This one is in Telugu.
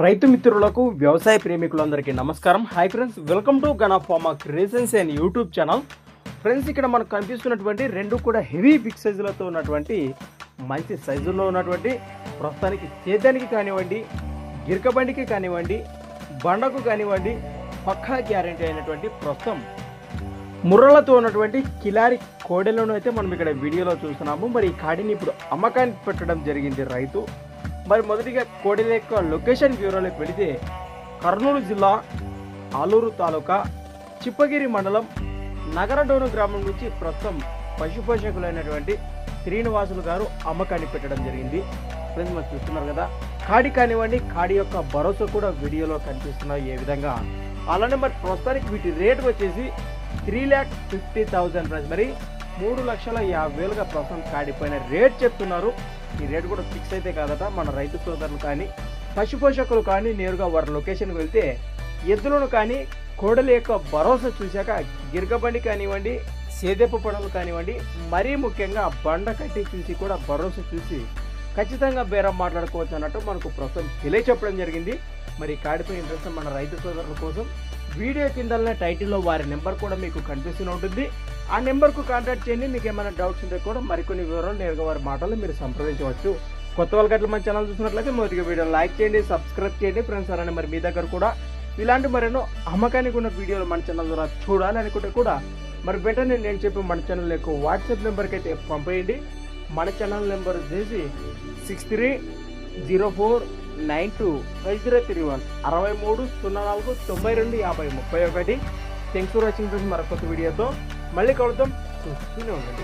రైతు మిత్రులకు వ్యవసాయ ప్రేమికులందరికీ నమస్కారం. Hi friends, welcome to gun of pharma creations and YouTube channel. Friends, ఇక్కడ మనకు కనిపిస్తున్నటువంటి రెండు కూడా హెవీ బిగ్ సైజులతో ఉన్నటువంటి మంచి సైజుల్లో ఉన్నటువంటి ప్రస్తుతానికి సేద్యానికి కానివ్వండి, గిరకబండికి కానివ్వండి, బండకు కానివ్వండి పక్కా గ్యారెంటీ అయినటువంటి ప్రస్తుతం ముర్రలతో ఉన్నటువంటి కిలారి కోడెలను అయితే మనం ఇక్కడ వీడియోలో చూస్తున్నాము. మరి ఈ కాడిని ఇప్పుడు అమ్మకానికి పెట్టడం జరిగింది రైతు. మరి మొదటిగా కోడెల యొక్క లొకేషన్ వివరాలకు వెళితే కర్నూలు జిల్లా ఆలూరు తాలూకా చిప్పగిరి మండలం నగరడోను గ్రామం నుంచి ప్రస్తుతం పశుపోషకులైనటువంటి శ్రీనివాసులు గారు అమ్మకాన్ని పెట్టడం జరిగింది. ఫ్రెండ్స్, మనం చూస్తున్నారు కదా, కాడి కానివ్వండి, కాడి యొక్క భరోసా కూడా వీడియోలో కనిపిస్తున్నాయి ఏ విధంగా. అలానే మరి ప్రస్తుతానికి వీటి రేటు వచ్చేసి 3,50,000 ఫ్రెండ్స్. మరి 3,50,000గా ప్రస్తుతం కాడిపోయిన రేట్ చెప్తున్నారు. ఈ రేటు కూడా ఫిక్స్ అయితే కాదట. మన రైతు సోదరులు కానీ పశుపోషకులు కానీ నేరుగా వారి లొకేషన్కి వెళ్తే ఎద్దులను కానీ కోడలి యొక్క భరోసా చూశాక గిరకబండి కానివ్వండి, సేదెప్పు పడవలు కానివ్వండి, మరీ ముఖ్యంగా బండ కట్టి చూసి కూడా భరోసా చూసి ఖచ్చితంగా బేరం మాట్లాడుకోవచ్చు అన్నట్టు మనకు ప్రస్తుతం తెలియచెప్పడం జరిగింది. మరి కాడిపై ఇంట్రెస్ట్ మన రైతు సోదరుల కోసం వీడియో కిందనే టైటిల్లో వారి నెంబర్ కూడా మీకు కనిపిస్తూనే ఉంటుంది. ఆ నెంబర్కు కాంటాక్ట్ చేయండి. మీకు ఏమైనా డౌట్స్ ఉంటే కూడా మరికొన్ని వివరాలు నేరుగా వారి మాటలు మీరు సంప్రదించవచ్చు. కొత్త వాళ్ళకి అట్లా మన ఛానల్ చూసినట్లయితే మొదటిగా వీడియో లైక్ చేయండి, సబ్స్క్రైబ్ చేయండి ఫ్రెండ్స్. అలానే మరి మీ దగ్గర కూడా ఇలాంటి మరెన్నో అమ్మకానికి ఉన్న వీడియోలు మన ఛానల్ ద్వారా చూడాలి అనుకుంటే కూడా మరి వెంటనే నేను చెప్పి మన ఛానల్ యొక్క వాట్సాప్ నెంబర్కి అయితే పంపేయండి. మన ఛానల్ నెంబర్ వచ్చేసి 6304925031 6304925031. Thanks for watching friends. మరొక వీడియోతో మళ్ళీ కలుద్దాం. చూస్తూనే ఉండండి.